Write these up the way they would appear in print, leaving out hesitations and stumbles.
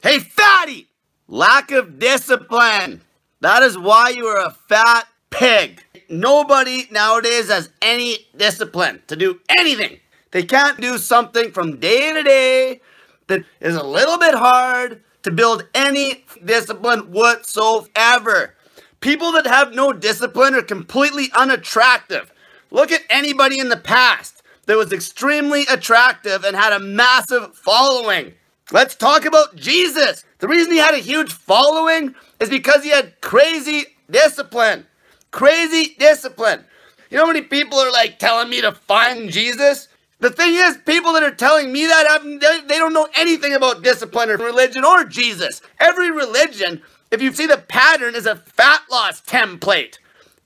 Hey, fatty! Lack of discipline. That is why you are a fat pig. Nobody nowadays has any discipline to do anything. They can't do something from day to day that is a little bit hard to build any discipline whatsoever. People that have no discipline are completely unattractive. Look at anybody in the past that was extremely attractive and had a massive following. Let's talk about Jesus. The reason he had a huge following is because he had crazy discipline. Crazy discipline. You know how many people are like telling me to find Jesus? The thing is, people that are telling me that, they don't know anything about discipline or religion or Jesus. Every religion, if you see the pattern, is a fat loss template.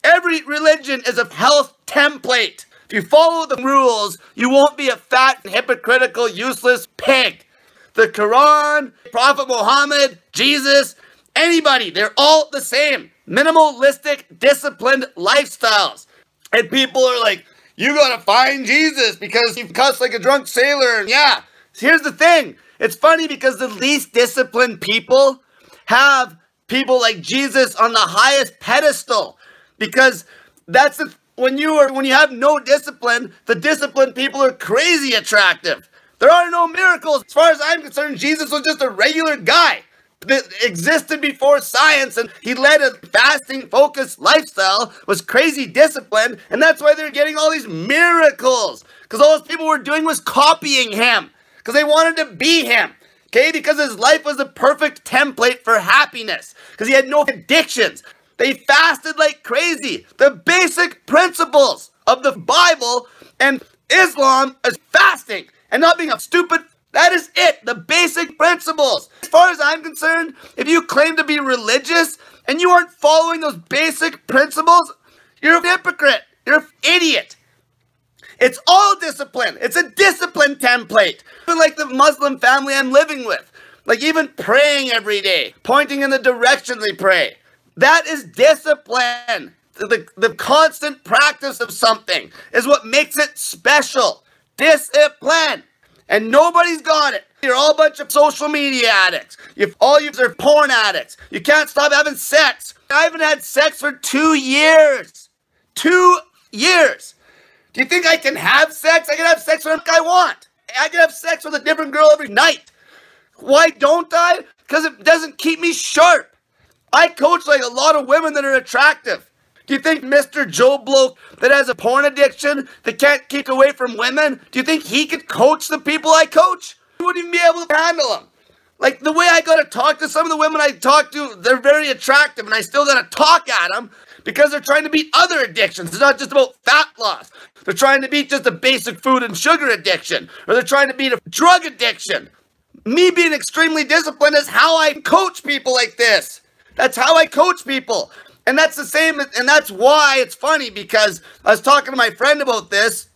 Every religion is a health template. If you follow the rules, you won't be a fat, hypocritical, useless pig. The Quran, Prophet Muhammad, Jesus, anybody, they're all the same. Minimalistic, disciplined lifestyles. And people are like, you gotta find Jesus because you cuss like a drunk sailor. And yeah, here's the thing. It's funny because the least disciplined people have people like Jesus on the highest pedestal. Because that's when you have no discipline, the disciplined people are crazy attractive. There are no miracles. As far as I'm concerned, Jesus was just a regular guy that existed before science, and he led a fasting focused lifestyle, was crazy disciplined, and that's why they're getting all these miracles, because all those people were doing was copying him because they wanted to be him. Okay, because his life was the perfect template for happiness, because he had no addictions. They fasted like crazy. The basic principles of the Bible and Islam is fasting and not being a stupid. That is it. The basic principles. As far as I'm concerned, if you claim to be religious and you aren't following those basic principles, you're a hypocrite. You're an idiot. It's all discipline. It's a discipline template. Even like the Muslim family I'm living with. Like even praying every day. Pointing in the direction they pray. That is discipline. The constant practice of something is what makes it special. Discipline. And nobody's got it. You're all a bunch of social media addicts. All you are porn addicts. You can't stop having sex. I haven't had sex for 2 years. 2 years. Do you think I can have sex? I can have sex whenever I want. I can have sex with a different girl every night. Why don't I? Because it doesn't keep me sharp. I coach like a lot of women that are attractive. Do you think Mr. Joe Bloke that has a porn addiction that can't keep away from women, do you think he could coach the people I coach? He wouldn't even be able to handle them. Like the way I gotta talk to some of the women I talk to, they're very attractive and I still gotta talk at them because they're trying to beat other addictions. It's not just about fat loss. They're trying to beat just a basic food and sugar addiction, or they're trying to beat a drug addiction. Me being extremely disciplined is how I coach people like this. That's how I coach people. And that's the same, and that's why it's funny, because I was talking to my friend about this,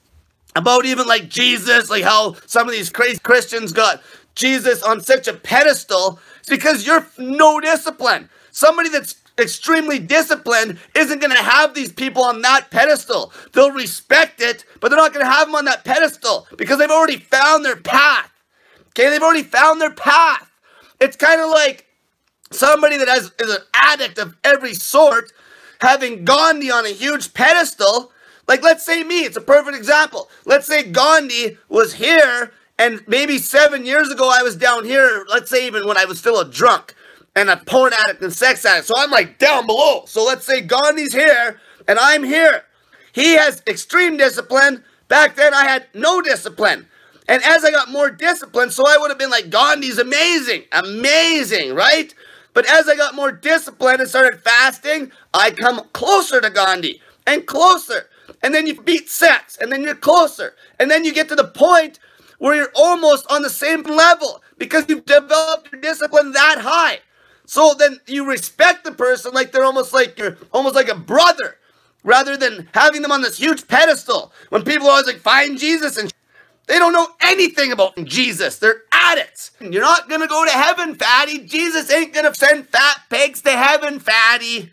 about even like Jesus, like how some of these crazy Christians got Jesus on such a pedestal. It's because you're no discipline. Somebody that's extremely disciplined isn't going to have these people on that pedestal. They'll respect it, but they're not going to have them on that pedestal because they've already found their path. Okay, they've already found their path. It's kind of like somebody that is an addict of every sort, having Gandhi on a huge pedestal. Like, let's say me, it's a perfect example. Let's say Gandhi was here, and maybe 7 years ago I was down here, let's say even when I was still a drunk, and a porn addict and sex addict. So I'm like down below. So let's say Gandhi's here, and I'm here. He has extreme discipline. Back then I had no discipline. And as I got more discipline, so I would have been like, Gandhi's amazing. Amazing, right? But as I got more disciplined and started fasting, I come closer to Gandhi and closer. And then you beat sex, and then you're closer. And then you get to the point where you're almost on the same level because you've developed your discipline that high. So then you respect the person like they're almost like a brother, rather than having them on this huge pedestal. When people are always like, find Jesus, and they don't know anything about Jesus. They're addicts. You're not going to go to heaven, fatty. Jesus ain't going to send fat pigs to heaven, fatty.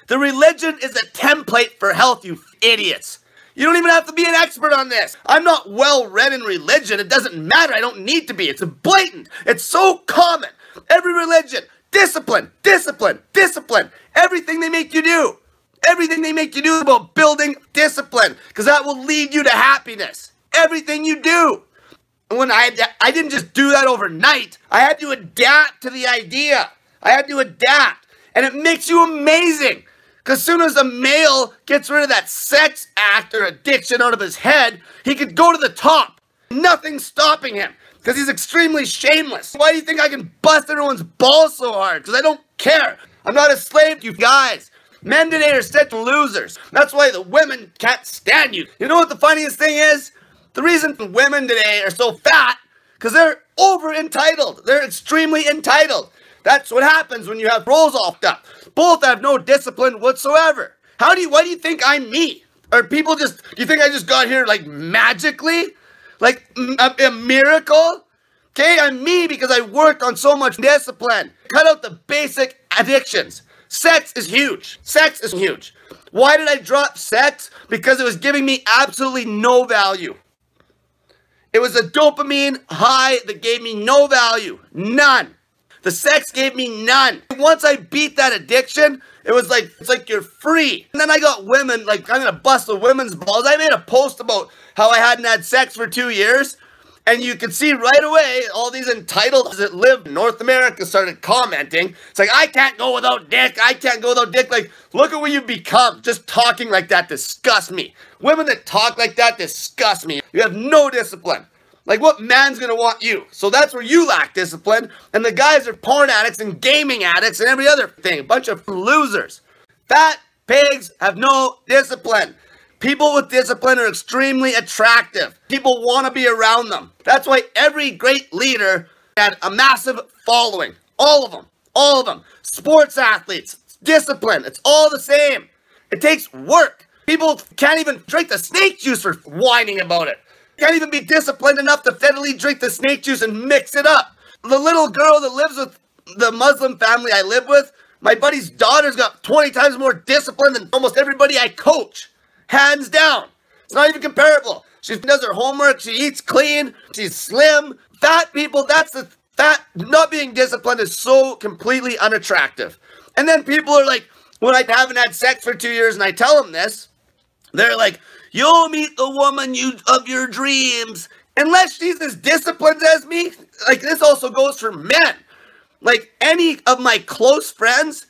The religion is a template for health, you idiots. You don't even have to be an expert on this. I'm not well read in religion. It doesn't matter. I don't need to be. It's blatant. It's so common. Every religion. Discipline, discipline, discipline. Everything they make you do. Everything they make you do is about building discipline, because that will lead you to happiness. Everything you do. And when I didn't just do that overnight. I had to adapt to the idea. I had to adapt. And it makes you amazing. Because as soon as a male gets rid of that sex act or addiction out of his head, he could go to the top. Nothing's stopping him. Because he's extremely shameless. Why do you think I can bust everyone's balls so hard? Because I don't care. I'm not a slave to you guys. Men today are such losers. That's why the women can't stand you. You know what the funniest thing is? The reason women today are so fat, because they're over-entitled. They're extremely entitled. That's what happens when you have roles offed up. Both have no discipline whatsoever. Why do you think I'm me? Are people do you think I just got here like magically? Like a miracle? Okay, I'm me because I worked on so much discipline. Cut out the basic addictions. Sex is huge. Sex is huge. Why did I drop sex? Because it was giving me absolutely no value. It was a dopamine high that gave me no value. None. The sex gave me none. Once I beat that addiction, it's like you're free. And then I got women, like I'm gonna bust the women's balls. I made a post about how I hadn't had sex for 2 years. And you can see right away, all these entitled that live in North America started commenting. It's like, I can't go without dick. I can't go without dick. Like, look at what you've become. Just talking like that disgusts me. Women that talk like that disgust me. You have no discipline. Like, what man's gonna want you? So that's where you lack discipline. And the guys are porn addicts and gaming addicts and every other thing. A bunch of losers. Fat pigs have no discipline. People with discipline are extremely attractive. People want to be around them. That's why every great leader had a massive following. All of them. All of them. Sports athletes. Discipline. It's all the same. It takes work. People can't even drink the snake juice for whining about it. Can't even be disciplined enough to steadily drink the snake juice and mix it up. The little girl that lives with the Muslim family I live with, my buddy's daughter's got 20 times more discipline than almost everybody I coach. Hands down. It's not even comparable. She does her homework. She eats clean. She's slim. Fat people, not being disciplined is so completely unattractive. And then people are like, when I haven't had sex for 2 years and I tell them this, they're like, you'll meet the woman of your dreams. Unless she's as disciplined as me. Like, this also goes for men. Like, any of my close friends,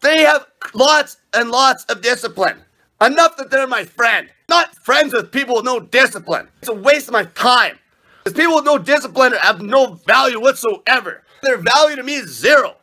they have lots and lots of discipline. Enough that they're my friend. Not friends with people with no discipline. It's a waste of my time. Because people with no discipline have no value whatsoever. Their value to me is zero.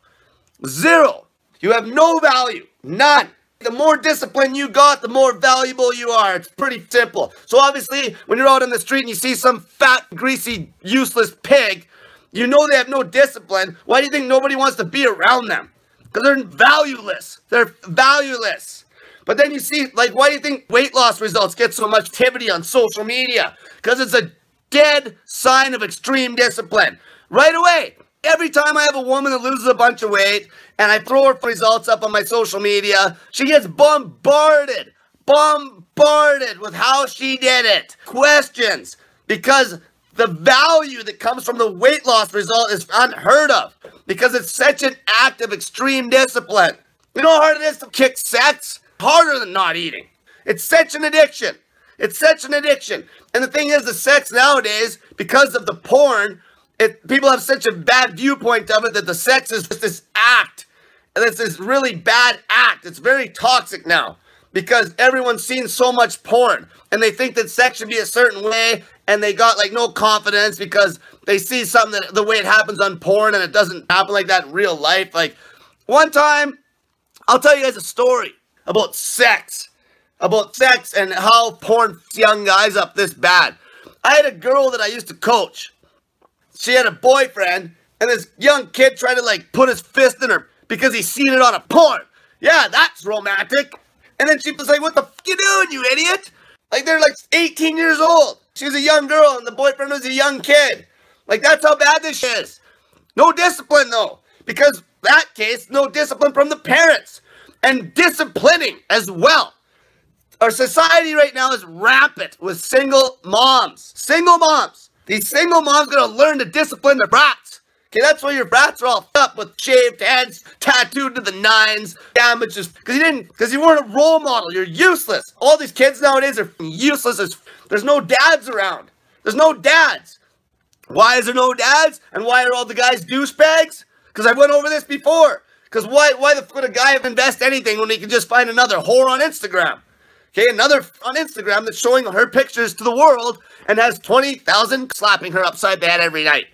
Zero. You have no value. None. The more discipline you got, the more valuable you are. It's pretty simple. So obviously, when you're out on the street and you see some fat, greasy, useless pig, you know they have no discipline. Why do you think nobody wants to be around them? Because they're valueless. They're valueless. But then you see, like, why do you think weight loss results get so much activity on social media? Because it's a dead sign of extreme discipline. Right away. Every time I have a woman that loses a bunch of weight and I throw her results up on my social media, she gets bombarded with how she did it. Questions. Because the value that comes from the weight loss result is unheard of. Because it's such an act of extreme discipline. You know how hard it is to kick sex? Harder than not eating. It's such an addiction. It's such an addiction. And the thing is, the sex nowadays, because of the porn, people have such a bad viewpoint of it that the sex is just this act. And it's this really bad act. It's very toxic now. Because everyone's seen so much porn. And they think that sex should be a certain way. And they got like no confidence because they see something the way it happens on porn. And it doesn't happen like that in real life. Like one time, I'll tell you guys a story about sex and how porn young guys up this bad. I had a girl that I used to coach. She had a boyfriend, and this young kid tried to like put his fist in her because he seen it on a porn. Yeah, that's romantic. And then she was like, what the f you doing, you idiot? Like, they're like 18 years old. She was a young girl, and the boyfriend was a young kid. Like, that's how bad this is. No discipline, though. Because that case, no discipline from the parents. And disciplining as well. Our society right now is rampant with single moms. Single moms. These single moms are going to learn to discipline their brats. Okay, that's why your brats are all up with shaved heads, tattooed to the nines, damages, because you weren't a role model. You're useless. All these kids nowadays are useless. There's no dads around. There's no dads. Why is there no dads? And why are all the guys douchebags? Because I went over this before. Because why the fuck would a guy invest anything when he can just find another whore on Instagram? Okay, another on Instagram that's showing her pictures to the world and has 20,000 slapping her upside the head every night.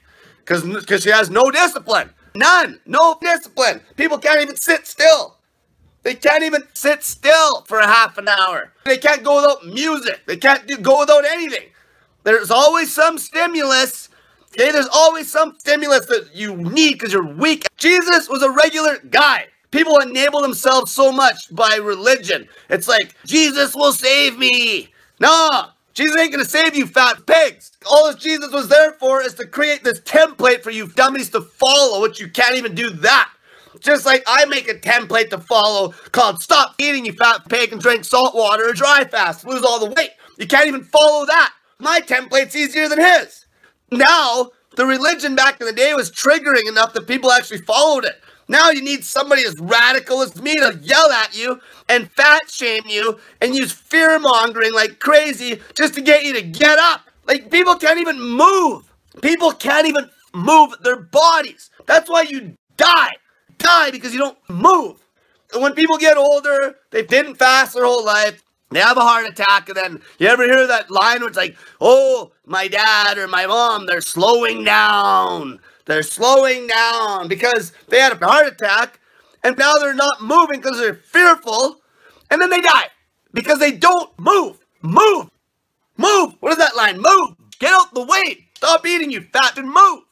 Because she has no discipline. None. No discipline. People can't even sit still. They can't even sit still for a half an hour. They can't go without music. They can't go without anything. There's always some stimulus. Okay, there's always some stimulus that you need because you're weak. Jesus was a regular guy. People enable themselves so much by religion. It's like, Jesus will save me. No, Jesus ain't going to save you fat pigs. All that Jesus was there for is to create this template for you dummies to follow, which you can't even do that. Just like I make a template to follow called Stop Eating, You Fat Pig, and Drink Salt Water or Dry Fast, lose all the weight. You can't even follow that. My template's easier than his. Now, the religion back in the day was triggering enough that people actually followed it. Now you need somebody as radical as me to yell at you and fat shame you and use fear-mongering like crazy just to get you to get up. Like, people can't even move. People can't even move their bodies. That's why you die. Die because you don't move. And when people get older, they didn't fast their whole life, they have a heart attack, and then you ever hear that line where it's like, oh, my dad or my mom, they're slowing down. They're slowing down because they had a heart attack, and now they're not moving because they're fearful, and then they die because they don't move. Move. Move. What is that line? Move. Get out the way. Stop eating, you fat, and move.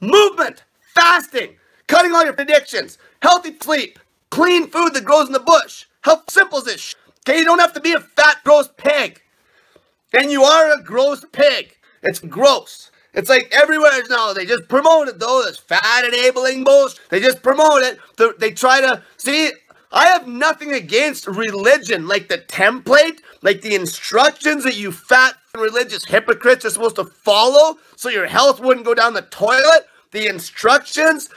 Movement. Fasting. Cutting all your addictions. Healthy sleep. Clean food that grows in the bush. How simple is this? Okay, you don't have to be a fat, gross pig. And you are a gross pig. It's gross. It's like everywhere now, they just promote it though, this fat enabling bullshit. They just promote it. They try to, see, I have nothing against religion, like the template, like the instructions that you fat religious hypocrites are supposed to follow so your health wouldn't go down the toilet. The instructions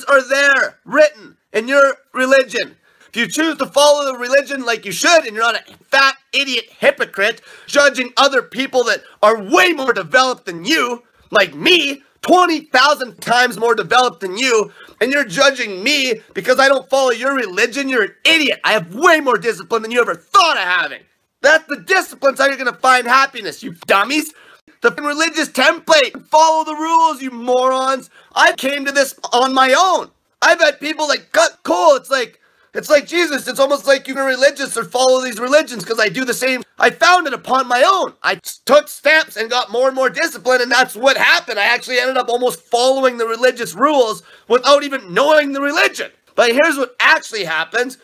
are there, written in your religion. If you choose to follow the religion like you should, and you're not a fat idiot hypocrite judging other people that are way more developed than you, like me, 20,000 times more developed than you, and you're judging me because I don't follow your religion, you're an idiot. I have way more discipline than you ever thought of having. That's the discipline's how you're going to find happiness, you dummies. The religious template. Follow the rules, you morons. I came to this on my own. I've had people like, cut cool. It's like Jesus. It's almost like you're religious or follow these religions because I do the same. I found it upon my own. I took steps and got more and more discipline, and that's what happened. I actually ended up almost following the religious rules without even knowing the religion. But here's what actually happens.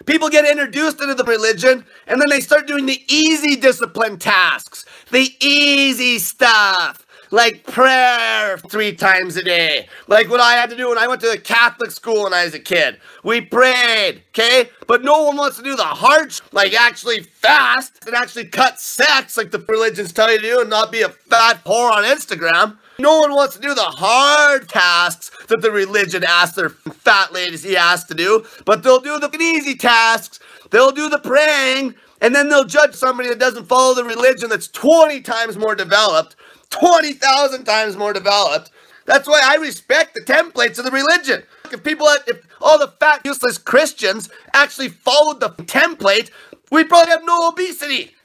People get introduced into the religion, and then they start doing the easy discipline tasks. The easy stuff. Like prayer 3 times a day. Like what I had to do when I went to the Catholic school when I was a kid. We prayed, okay? But no one wants to do the hard, like actually fast and actually cut sex like the religions tell you to do and not be a fat whore on Instagram. No one wants to do the hard tasks that the religion asks their fat ladies he has to do, but they'll do the easy tasks, they'll do the praying, and then they'll judge somebody that doesn't follow the religion that's 20 times more developed, 20,000 times more developed. That's why I respect the templates of the religion. If all the fat, useless Christians actually followed the template, we'd probably have no obesity.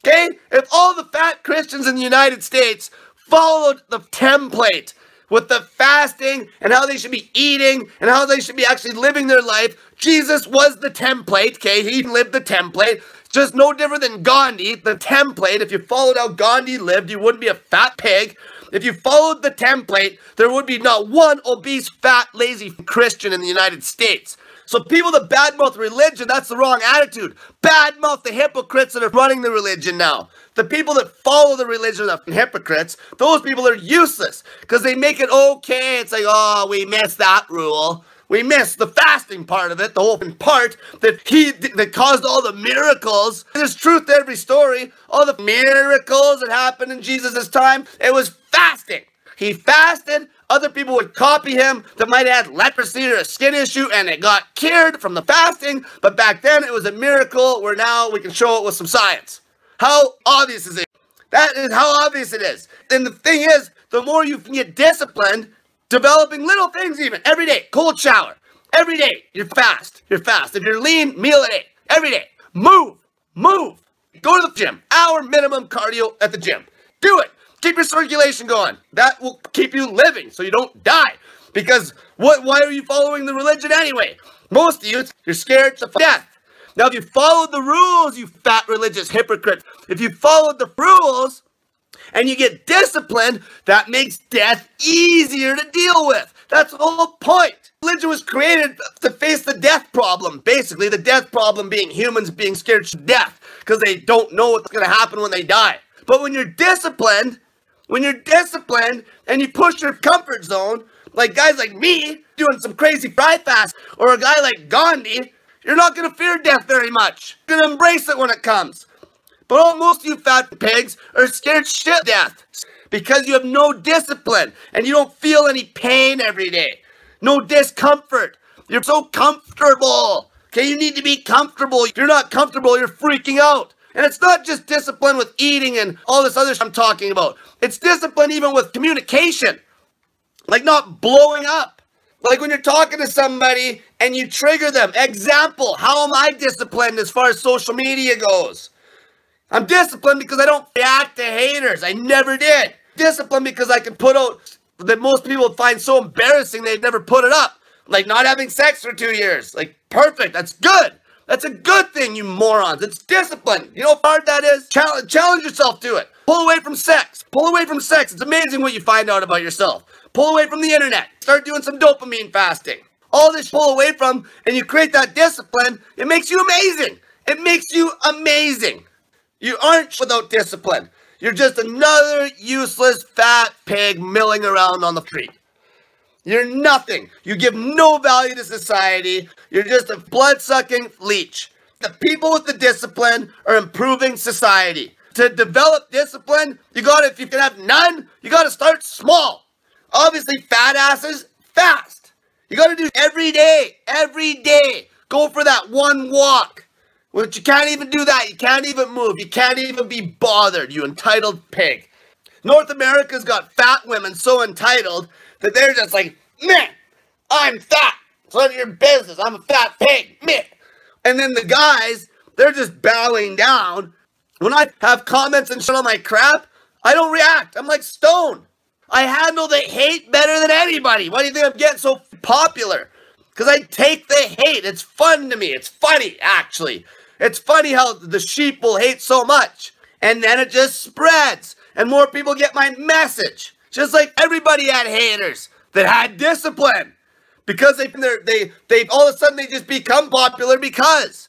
Okay? If all the fat Christians in the United States followed the template with the fasting and how they should be eating and how they should be actually living their life. Jesus was the template, okay? He lived the template. Just no different than Gandhi, the template. If you followed how Gandhi lived, you wouldn't be a fat pig. If you followed the template, there would be not one obese, fat, lazy Christian in the United States. So people that badmouth religion, that's the wrong attitude. Badmouth the hypocrites that are running the religion now. The people that follow the religion are hypocrites. Those people are useless because they make it okay. It's like, oh, we missed that rule. We missed the fasting part of it, the whole part that caused all the miracles. There's truth to every story. All the miracles that happened in Jesus' time, it was fasting. He fasted. Other people would copy him that might have had leprosy or a skin issue, and it got cured from the fasting. But back then, it was a miracle where now we can show it with some science. How obvious is it? That is how obvious it is. And the thing is, the more you can get disciplined, developing little things even. Every day, cold shower. Every day, you're fast. You're fast. If you're lean, meal a day. Every day. Move. Move. Go to the gym. Hour minimum cardio at the gym. Do it. Keep your circulation going. That will keep you living so you don't die. Because why are you following the religion anyway? Most of you, you're scared to death. Now, if you followed the rules, you fat religious hypocrite, if you followed the rules and you get disciplined, that makes death easier to deal with. That's the whole point. Religion was created to face the death problem. Basically, the death problem being humans being scared to death because they don't know what's going to happen when they die. But when you're disciplined and you push your comfort zone, like guys like me doing some crazy fry fast, or a guy like Gandhi, you're not going to fear death very much. You're going to embrace it when it comes. But most of you fat pigs are scared shit of death because you have no discipline and you don't feel any pain every day. No discomfort. You're so comfortable. Okay, you need to be comfortable. If you're not comfortable, you're freaking out. And it's not just discipline with eating and all this other shit I'm talking about. It's discipline even with communication. Like not blowing up. Like when you're talking to somebody and you trigger them. Example, how am I disciplined as far as social media goes? I'm disciplined because I don't react to haters. I never did. Disciplined because I can put out that most people find so embarrassing they'd never put it up. Like not having sex for 2 years. Like perfect. That's good. That's a good thing, you morons. It's discipline. You know how hard that is? Challenge yourself to it. Pull away from sex. Pull away from sex. It's amazing what you find out about yourself. Pull away from the internet. Start doing some dopamine fasting. All this pull away from, and you create that discipline, it makes you amazing. It makes you amazing. You aren't without discipline. You're just another useless fat pig milling around on the street. You're nothing. You give no value to society. You're just a blood-sucking leech. The people with the discipline are improving society. To develop discipline, if you can have none, you gotta start small. Obviously, fat asses, fast. You gotta do every day. Go for that one walk. But you can't even do that. You can't even move. You can't even be bothered, you entitled pig. North America's got fat women so entitled that they're just like, meh, I'm fat. It's none of your business. I'm a fat pig, meh. And then the guys, they're just bowing down. When I have comments and shit on my crap, I don't react. I'm like stone. I handle the hate better than anybody. Why do you think I'm getting so popular? Because I take the hate. It's fun to me. It's funny, actually. It's funny how the sheep will hate so much. And then it just spreads. And more people get my message. Just like everybody had haters that had discipline. Because they all of a sudden they just become popular because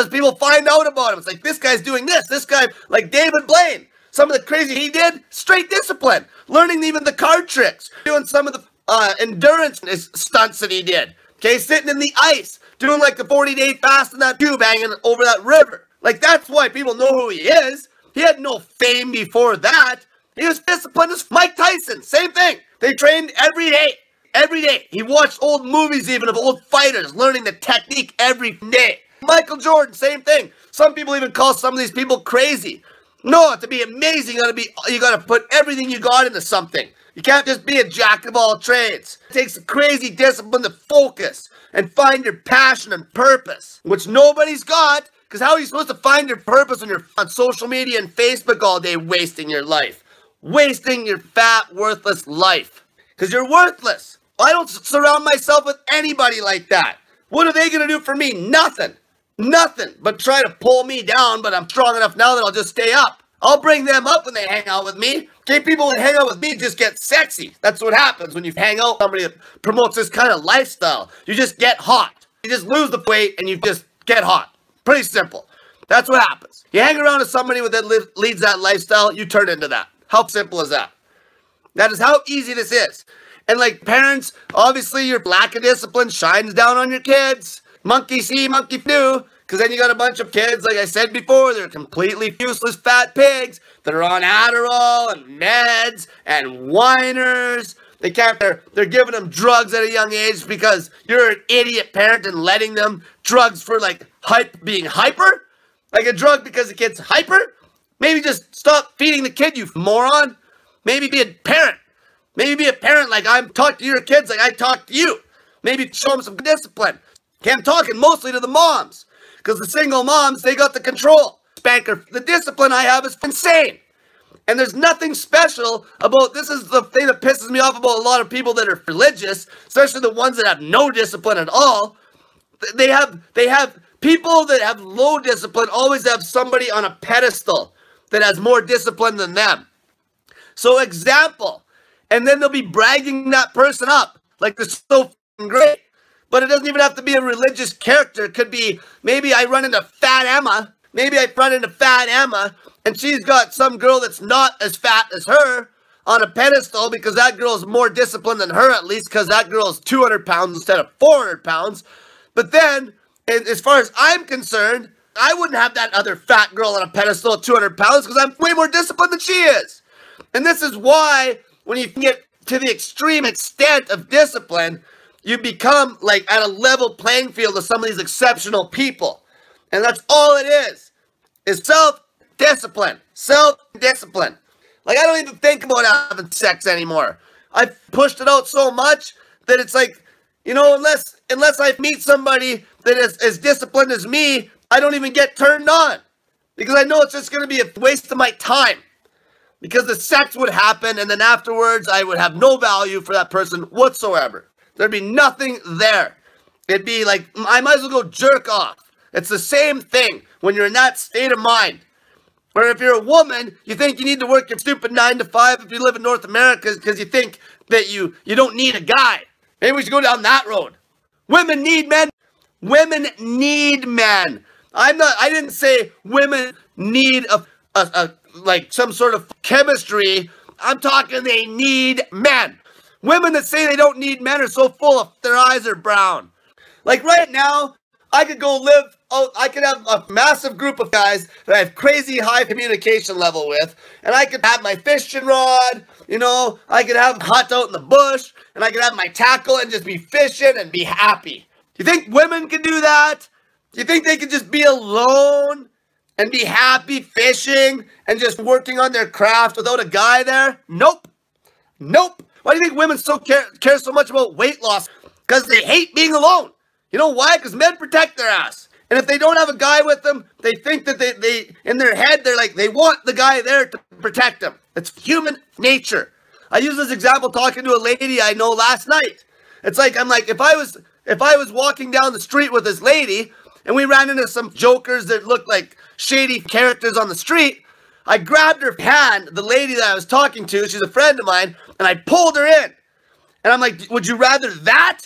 people find out about them. It's like, this guy's doing this guy, like David Blaine. Some of the crazy he did, straight discipline. Learning even the card tricks. Doing some of the endurance stunts that he did. Okay, sitting in the ice. Doing like the 40-day fast in that tube hanging over that river. Like, that's why people know who he is. He had no fame before that. He was disciplined as Mike Tyson. Same thing. They trained every day. Every day. He watched old movies even of old fighters, learning the technique every day. Michael Jordan, same thing. Some people even call some of these people crazy. No, to be amazing, you gotta put everything you got into something. You can't just be a jack of all trades. It takes a crazy discipline to focus and find your passion and purpose, which nobody's got, because how are you supposed to find your purpose when you're on social media and Facebook all day wasting your life? Wasting your fat, worthless life. Because you're worthless. I don't surround myself with anybody like that. What are they going to do for me? Nothing. Nothing but try to pull me down, but I'm strong enough now that I'll just stay up. I'll bring them up when they hang out with me. Okay, people that hang out with me just get sexy. That's what happens when you hang out with somebody that promotes this kind of lifestyle. You just get hot. You just lose the weight and you just get hot. Pretty simple. That's what happens. You hang around with somebody that leads that lifestyle, you turn into that. How simple is that? That is how easy this is. And like parents, obviously your lack of discipline shines down on your kids. Monkey see, monkey do. Because then you got a bunch of kids, like I said before, they're completely useless fat pigs that are on Adderall and meds and whiners. They can't, they're giving them drugs at a young age because you're an idiot parent and letting them drugs for like being hyper. Like a drug because the kid's hyper. Maybe just stop feeding the kid, you moron. Maybe be a parent. Maybe be a parent like I talk to your kids like I talk to you. Maybe show them some discipline. Okay, I'm talking mostly to the moms. Because the single moms, they got the control. Spanker, the discipline I have is insane. And there's nothing special about, this is the thing that pisses me off about a lot of people that are religious, especially the ones that have no discipline at all. They have people that have low discipline always have somebody on a pedestal that has more discipline than them. So example, and then they'll be bragging that person up like they're so great. But it doesn't even have to be a religious character. It could be, maybe I run into Fat Emma. Maybe I run into Fat Emma, and she's got some girl that's not as fat as her on a pedestal because that girl's more disciplined than her, at least because that girl's 200 pounds instead of 400 pounds. But then, as far as I'm concerned, I wouldn't have that other fat girl on a pedestal at 200 pounds because I'm way more disciplined than she is. And this is why, when you get to the extreme extent of discipline, you become like at a level playing field with some of these exceptional people. And that's all it is self-discipline. Self-discipline. Like, I don't even think about having sex anymore. I've pushed it out so much that it's like, you know, unless I meet somebody that is as disciplined as me, I don't even get turned on. Because I know it's just going to be a waste of my time. Because the sex would happen, and then afterwards, I would have no value for that person whatsoever. There'd be nothing there. It'd be like, I might as well go jerk off. It's the same thing when you're in that state of mind. Where if you're a woman, you think you need to work your stupid 9 to 5 if you live in North America because you think that you don't need a guy. Maybe we should go down that road. Women need men. Women need men. I didn't say women need like some sort of chemistry. I'm talking they need men. Women that say they don't need men are so full of their eyes are brown. Like right now, I could go live, I could have a massive group of guys that I have crazy high communication level with, and I could have my fishing rod, you know, I could have hot out in the bush, and I could have my tackle and just be fishing and be happy. Do you think women can do that? Do you think they could just be alone and be happy fishing and just working on their craft without a guy there? Nope. Nope. Why do you think women care so much about weight loss? Because they hate being alone. You know why? Because men protect their ass. And if they don't have a guy with them, they think that they in their head, they're like, they want the guy there to protect them. It's human nature. I use this example talking to a lady I know last night. It's like, I'm like, if I was walking down the street with this lady and we ran into some jokers that looked like shady characters on the street, I grabbed her hand, the lady that I was talking to, she's a friend of mine, and I pulled her in. And I'm like, would you rather that?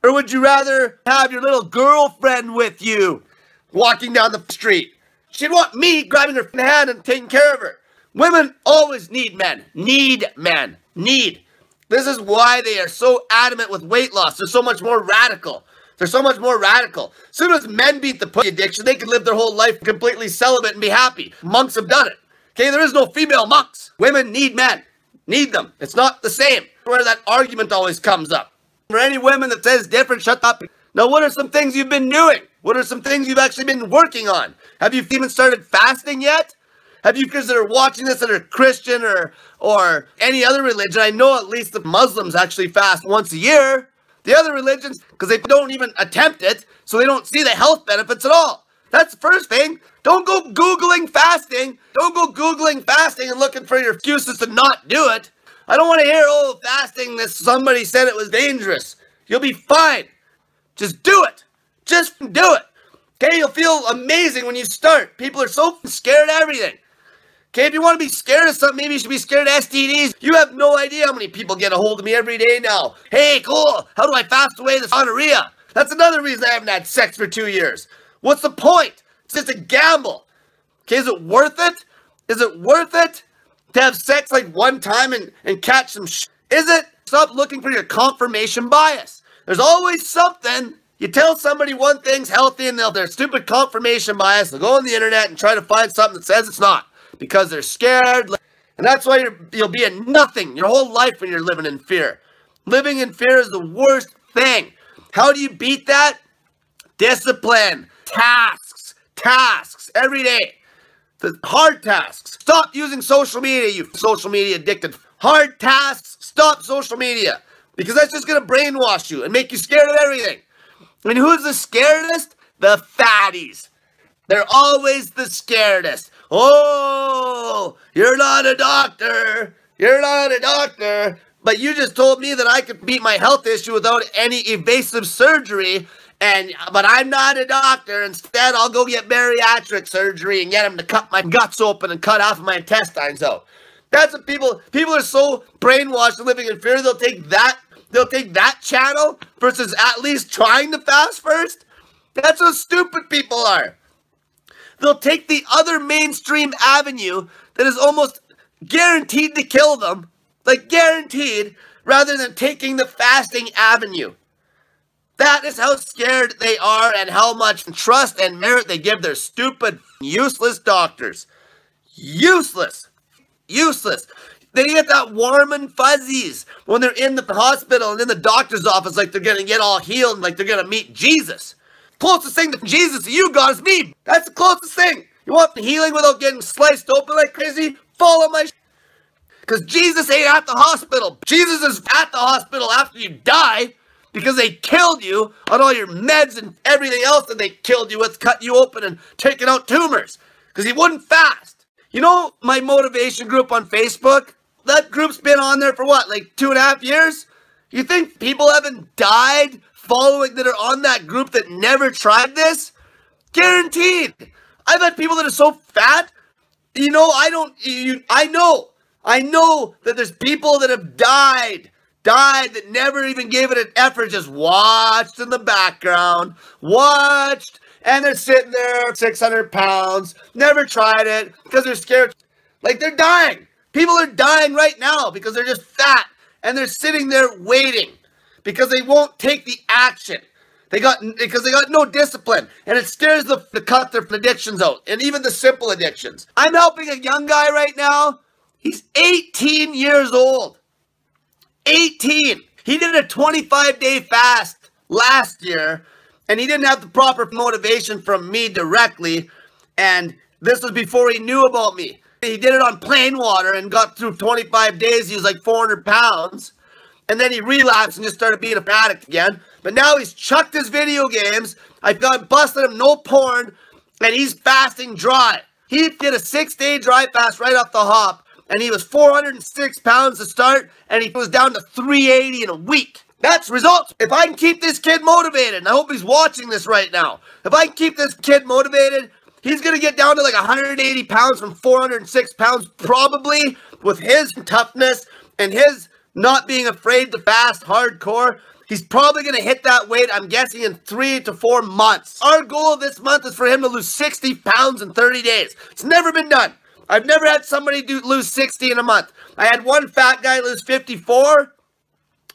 Or would you rather have your little girlfriend with you walking down the street? She'd want me grabbing her hand and taking care of her. Women always need men. Need men. Need. This is why they are so adamant with weight loss. They're so much more radical. They're so much more radical. As soon as men beat the pussy addiction, they can live their whole life completely celibate and be happy. Monks have done it. Okay, there is no female monks. Women need men. Need them. It's not the same. Where that argument always comes up. For any women that says different, shut up. Now, what are some things you've been doing? What are some things you've actually been working on? Have you even started fasting yet? Have you guys that are watching this that are Christian or any other religion? I know at least the Muslims actually fast once a year. The other religions, because they don't even attempt it, so they don't see the health benefits at all. That's the first thing. Don't go Googling fasting. Don't go Googling fasting and looking for your excuses to not do it. I don't want to hear, oh, fasting, this somebody said it was dangerous. You'll be fine. Just do it. Just do it. Okay, you'll feel amazing when you start. People are so scared of everything. Okay, if you want to be scared of something, maybe you should be scared of STDs. You have no idea how many people get a hold of me every day now. Hey, cool. How do I fast away this gonorrhea? That's another reason I haven't had sex for 2 years. What's the point? It's just a gamble. Okay, is it worth it? Is it worth it to have sex like one time and catch some shit? Is it? Stop looking for your confirmation bias. There's always something You tell somebody one thing's healthy and they're stupid confirmation bias. They'll go on the internet and try to find something that says it's not because they're scared. And that's why you'll be a nothing your whole life when you're living in fear. Living in fear is the worst thing. How do you beat that? Discipline. Tasks every day. The hard tasks. Stop using social media, you social media addicted. Hard tasks. Stop social media. Because that's just going to brainwash you and make you scared of everything. And who's the scaredest? The fatties. They're always the scaredest. Oh, you're not a doctor. You're not a doctor. But you just told me that I could beat my health issue without any invasive surgery. But I'm not a doctor. Instead, I'll go get bariatric surgery and get him to cut my guts open and cut half of my intestines out. That's what people are so brainwashed and living in fear. They'll take that channel versus at least trying to fast first. That's how stupid people are. They'll take the other mainstream avenue that is almost guaranteed to kill them, like guaranteed, rather than taking the fasting avenue. That is how scared they are and how much trust and merit they give their stupid, useless doctors. Useless. They get that warm and fuzzies when they're in the hospital and in the doctor's office like they're going to get all healed and like they're going to meet Jesus. Closest thing to Jesus to you, God, is me. That's the closest thing. You want healing without getting sliced open like crazy? Follow my because Jesus ain't at the hospital. Jesus is at the hospital after you die because they killed you on all your meds and everything else that they killed you with, cut you open and taking out tumors because he wouldn't fast. You know my motivation group on Facebook? That group's been on there for what, like 2.5 years? You think people haven't died following that are on that group that never tried this? Guaranteed. I've had people that are so fat, I know that there's people that have died that never even gave it an effort, just watched in the background, and they're sitting there, 600 pounds, never tried it, because they're scared. Like, they're dying. People are dying right now because they're just fat, and they're sitting there waiting, because they won't take the action. Because they got no discipline, and it scares them to cut their addictions out, and even the simple addictions. I'm helping a young guy right now. He's 18 years old. 18. He did a 25-day fast last year, and he didn't have the proper motivation from me directly, and this was before he knew about me. He did it on plain water and got through 25 days. He was like 400 pounds, and then he relapsed and just started being an addict again. But now he's chucked his video games. I've got busted him, no porn, and he's fasting dry. He did a 6-day dry fast right off the hop, and he was 406 pounds to start, and he was down to 380 in a week. That's results. If I can keep this kid motivated, and I hope he's watching this right now, if I can keep this kid motivated, he's going to get down to like 180 pounds from 406 pounds, probably, with his toughness and his not being afraid to fast hardcore. He's probably going to hit that weight, I'm guessing, in 3 to 4 months. Our goal this month is for him to lose 60 pounds in 30 days. It's never been done. I've never had somebody lose 60 in a month. I had one fat guy lose 54.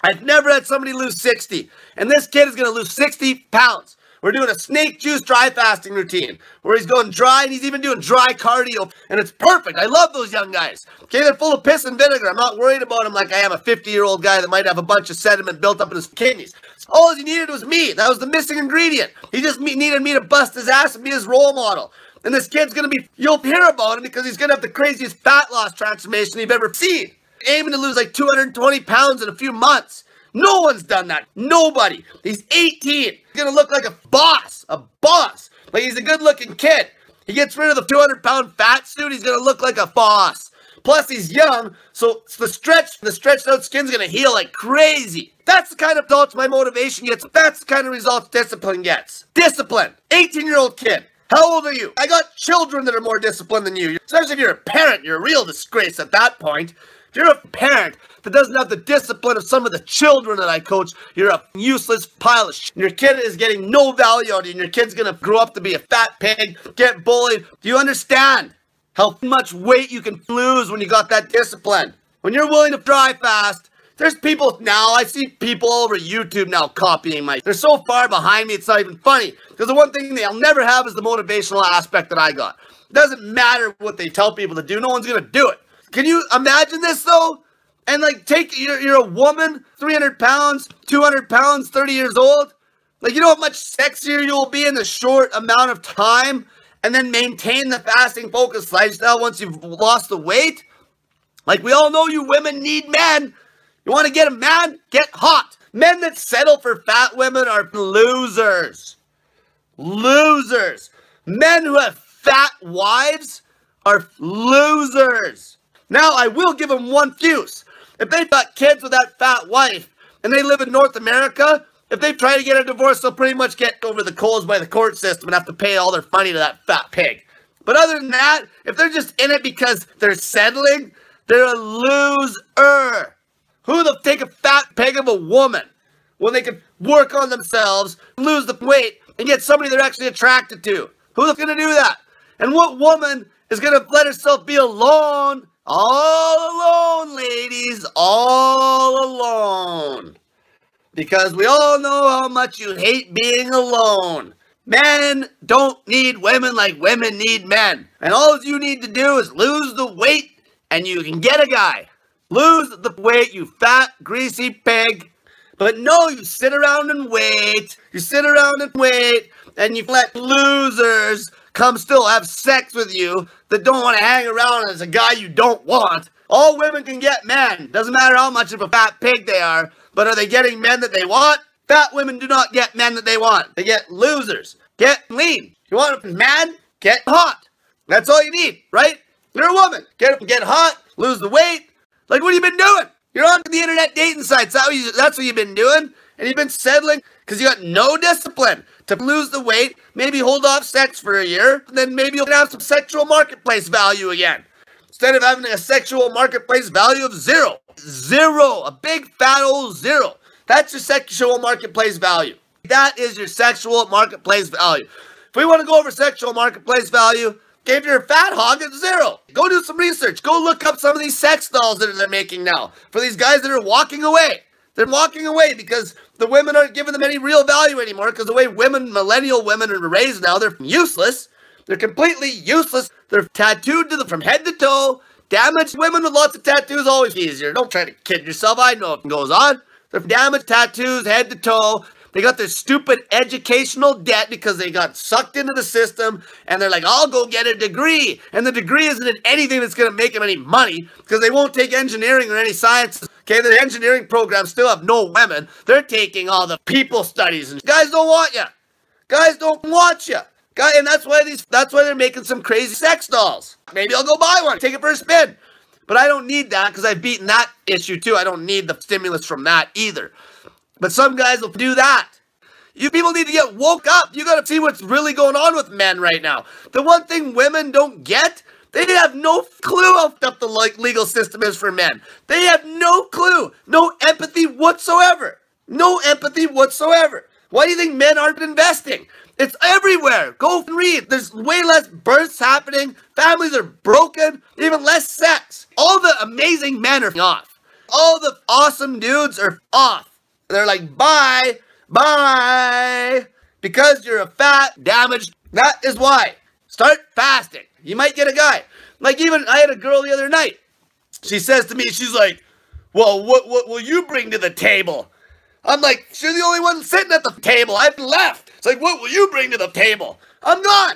I've never had somebody lose 60. And this kid is going to lose 60 pounds. We're doing a snake juice dry fasting routine where he's going dry, and he's even doing dry cardio, and it's perfect. I love those young guys. Okay, they're full of piss and vinegar. I'm not worried about him like I am a 50-year-old guy that might have a bunch of sediment built up in his kidneys. All he needed was me. That was the missing ingredient. He just needed me to bust his ass and be his role model. And this kid's going to be, you'll hear about him because he's going to have the craziest fat loss transformation you've ever seen. Aiming to lose like 220 pounds in a few months. No one's done that. Nobody. He's 18. He's going to look like a boss. A boss. Like, he's a good-looking kid. He gets rid of the 200-pound fat suit, he's going to look like a boss. Plus, he's young, so the stretched out skin's going to heal like crazy. That's the kind of results my motivation gets. That's the kind of results discipline gets. Discipline. 18-year-old kid. How old are you? I got children that are more disciplined than you. Especially if you're a parent, you're a real disgrace at that point. If you're a parent that doesn't have the discipline of some of the children that I coach, you're a useless pile of shit. Your kid is getting no value out of you, and your kid's gonna grow up to be a fat pig, get bullied. Do you understand how much weight you can lose when you got that discipline? When you're willing to dry fast, There's people now, I see people over YouTube now copying my, they're so far behind me, it's not even funny. Because the one thing they'll never have is the motivational aspect that I got. It doesn't matter what they tell people to do, no one's going to do it. Can you imagine this though? And like, you're a woman, 300 pounds, 200 pounds, 30 years old. Like, you know how much sexier you'll be in a short amount of time? And then maintain the fasting focused lifestyle once you've lost the weight? Like, we all know you women need men. You want to get a man? Get hot. Men that settle for fat women are losers. Losers. Men who have fat wives are losers. Now, I will give them one fuse. If they've got kids with that fat wife and they live in North America, if they try to get a divorce, they'll pretty much get over the coals by the court system and have to pay all their money to that fat pig. But other than that, if they're just in it because they're settling, they're a loser. Who the take a fat pig of a woman when they can work on themselves, lose the weight, and get somebody they're actually attracted to? Who's going to do that? And what woman is going to let herself be alone? All alone, ladies, all alone. Because we all know how much you hate being alone. Men don't need women like women need men. And all you need to do is lose the weight and you can get a guy. Lose the weight, you fat, greasy pig. But no, you sit around and wait. You sit around and wait. And you let losers come still have sex with you that don't want to hang around as a guy you don't want. All women can get men. Doesn't matter how much of a fat pig they are. But are they getting men that they want? Fat women do not get men that they want. They get losers. Get lean. You want a man? Get hot. That's all you need, right? You're a woman. Get hot. Lose the weight. Like, what have you been doing? You're on the internet dating sites. That's what you've been doing. And you've been settling because you got no discipline to lose the weight, maybe hold off sex for a year, and then maybe you'll have some sexual marketplace value again. Instead of having a sexual marketplace value of zero. Zero. A big fat old zero. That's your sexual marketplace value. That is your sexual marketplace value. If we want to go over sexual marketplace value, if you're a fat hog, it's zero. Go do some research. Go look up some of these sex dolls that they're making now for these guys that are walking away. They're walking away because the women aren't giving them any real value anymore because the way millennial women are raised now, they're useless. They're completely useless. They're tattooed from head to toe. Damaged women with lots of tattoos always easier. Don't try to kid yourself. I know what goes on. They're damaged tattoos head to toe. They got their stupid educational debt because they got sucked into the system and they're like, I'll go get a degree. And the degree isn't in anything that's going to make them any money because they won't take engineering or any sciences. Okay, the engineering programs still have no women. They're taking all the people studies and guys don't want you. Guys don't want you. And that's why they're making some crazy sex dolls. Maybe I'll go buy one, take it for a spin. But I don't need that because I've beaten that issue too. I don't need the stimulus from that either. But some guys will do that. You people need to get woke up. You got to see what's really going on with men right now. The one thing women don't get, they have no clue how up the legal system is for men. They have no clue. No empathy whatsoever. No empathy whatsoever. Why do you think men aren't investing? It's everywhere. Go and read. There's way less births happening. Families are broken. Even less sex. All the amazing men are off. All the awesome dudes are off. They're like, bye, bye. Because you're a fat, damaged. That is why. Start fasting. You might get a guy. Like even, I had a girl the other night. She says to me, she's like, well, what will you bring to the table? I'm like, you're the only one sitting at the table. I've left. It's like, what will you bring to the table? I'm gone.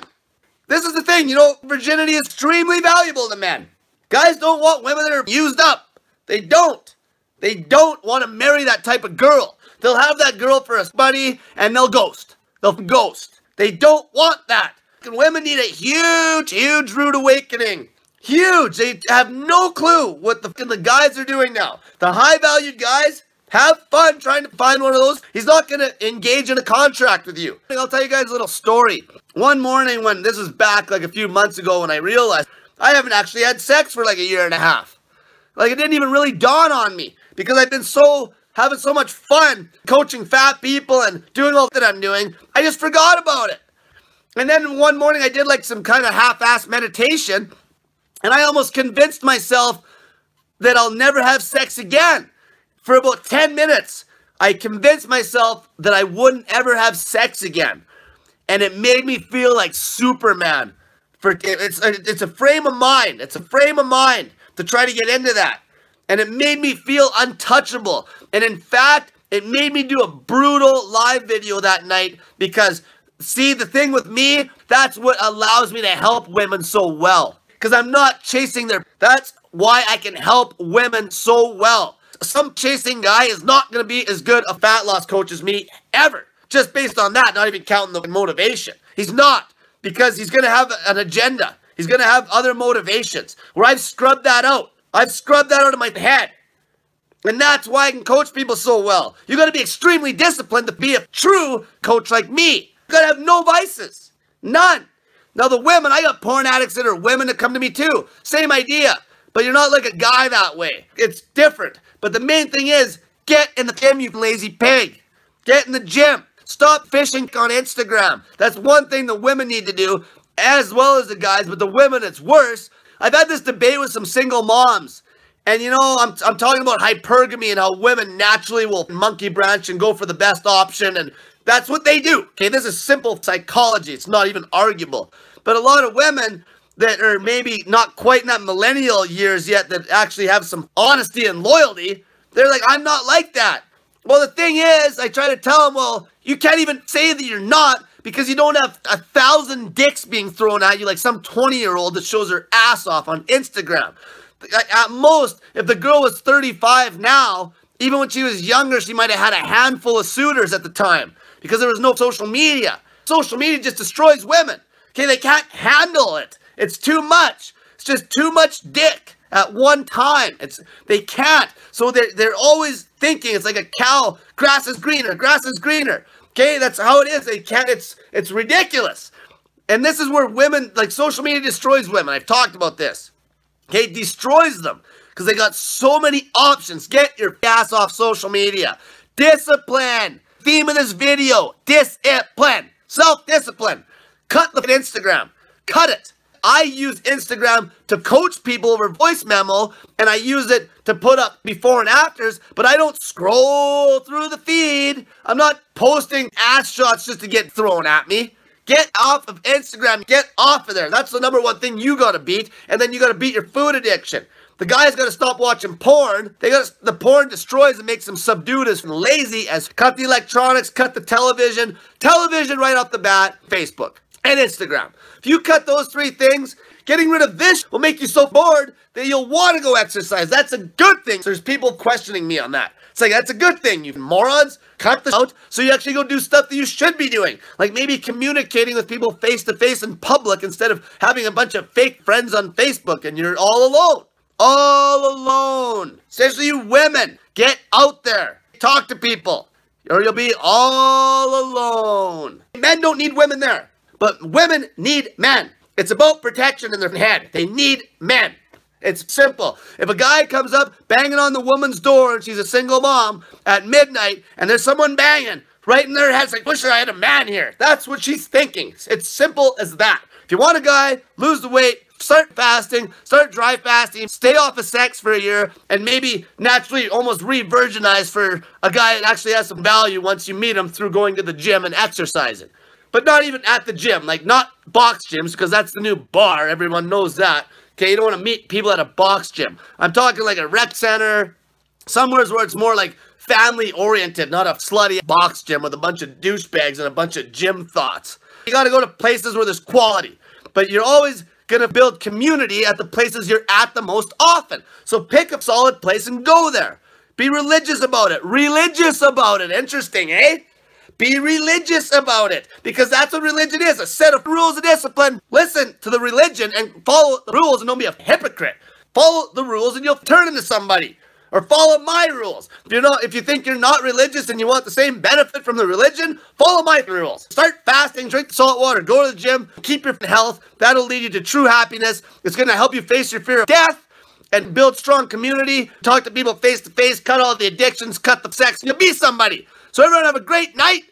This is the thing, you know, virginity is extremely valuable to men. Guys don't want women that are used up. They don't. They don't want to marry that type of girl. They'll have that girl for a buddy and they'll ghost. They'll ghost. They don't want that. And women need a huge, huge rude awakening. Huge. They have no clue what the guys are doing now. The high-valued guys, have fun trying to find one of those. He's not going to engage in a contract with you. I'll tell you guys a little story. One morning when, this was back like a few months ago when I realized I haven't actually had sex for like a year and a half. Like it didn't even really dawn on me because I've been having so much fun coaching fat people and doing all that I'm doing. I just forgot about it. And then one morning I did like some kind of half-assed meditation and I almost convinced myself that I'll never have sex again. For about 10 minutes, I convinced myself that I wouldn't ever have sex again. And it made me feel like Superman. It's a frame of mind. It's a frame of mind to try to get into that. And it made me feel untouchable. And in fact, it made me do a brutal live video that night because, see, the thing with me, that's what allows me to help women so well. Because I'm not chasing that's why I can help women so well. Some chasing guy is not going to be as good a fat loss coach as me ever. Just based on that, not even counting the motivation. He's not, because he's going to have an agenda. He's going to have other motivations where I've scrubbed that out. I've scrubbed that out of my head. And that's why I can coach people so well. You got to be extremely disciplined to be a true coach like me. You got to have no vices. None. Now the women, I got porn addicts that are women that come to me too. Same idea. But you're not like a guy that way. It's different. But the main thing is, get in the gym, you lazy pig. Get in the gym. Stop fishing on Instagram. That's one thing the women need to do, as well as the guys. But the women, it's worse. I've had this debate with some single moms. And you know, I'm talking about hypergamy and how women naturally will monkey branch and go for the best option. And that's what they do. Okay, this is simple psychology. It's not even arguable. But a lot of women that are maybe not quite in that millennial years yet that actually have some honesty and loyalty, they're like, I'm not like that. Well, the thing is, I try to tell them, well, you can't even say that you're not because you don't have 1,000 dicks being thrown at you like some 20-year-old that shows her ass off on Instagram. At most, if the girl was 35 now, even when she was younger, she might have had a handful of suitors at the time because there was no social media. Social media just destroys women. Okay, they can't handle it. It's too much. It's just too much dick at one time. They can't. So they're always thinking it's like a cow. Grass is greener. Grass is greener. Okay, that's how it is. They can't. It's ridiculous. And this is where women, like social media destroys women. I've talked about this. Okay, it destroys them because they got so many options. Get your ass off social media. Discipline. Theme of this video. Discipline. Self-discipline. Cut the Instagram. Cut it. I use Instagram to coach people over voice memo, and I use it to put up before and afters, but I don't scroll through the feed. I'm not posting ass shots just to get thrown at me. Get off of Instagram. Get off of there. That's the number one thing you got to beat, and then you got to beat your food addiction. The guy's got to stop watching porn. The porn destroys and makes them subdued as lazy as cut the electronics, cut the television. Television right off the bat, Facebook and Instagram. If you cut those three things, getting rid of this will make you so bored that you'll want to go exercise. That's a good thing. There's people questioning me on that. It's like, that's a good thing, you morons. Cut this out so you actually go do stuff that you should be doing. Like maybe communicating with people face to face in public instead of having a bunch of fake friends on Facebook and you're all alone. All alone. Especially you women. Get out there. Talk to people. Or you'll be all alone. Men don't need women there. But women need men. It's about protection in their head. They need men. It's simple. If a guy comes up banging on the woman's door and she's a single mom at midnight and there's someone banging right in their head, it's like, wish I had a man here. That's what she's thinking. It's simple as that. If you want a guy, lose the weight, start fasting, start dry fasting, stay off of sex for a year, and maybe naturally almost re-virginize for a guy that actually has some value once you meet him through going to the gym and exercising. But not even at the gym, like not box gyms, because that's the new bar. Everyone knows that. Okay, you don't want to meet people at a box gym. I'm talking like a rec center, somewhere where it's more like family-oriented, not a slutty box gym with a bunch of douchebags and a bunch of gym thoughts. You got to go to places where there's quality. But you're always going to build community at the places you're at the most often. So pick a solid place and go there. Be religious about it. Religious about it. Interesting, eh? Be religious about it, because that's what religion is, a set of rules and discipline. Listen to the religion and follow the rules and don't be a hypocrite. Follow the rules and you'll turn into somebody. Or follow my rules. If you think you're not religious and you want the same benefit from the religion, follow my rules. Start fasting, drink the salt water, go to the gym, keep your health. That'll lead you to true happiness. It's going to help you face your fear of death and build strong community. Talk to people face to face, cut all the addictions, cut the sex, and you'll be somebody. So everyone have a great night.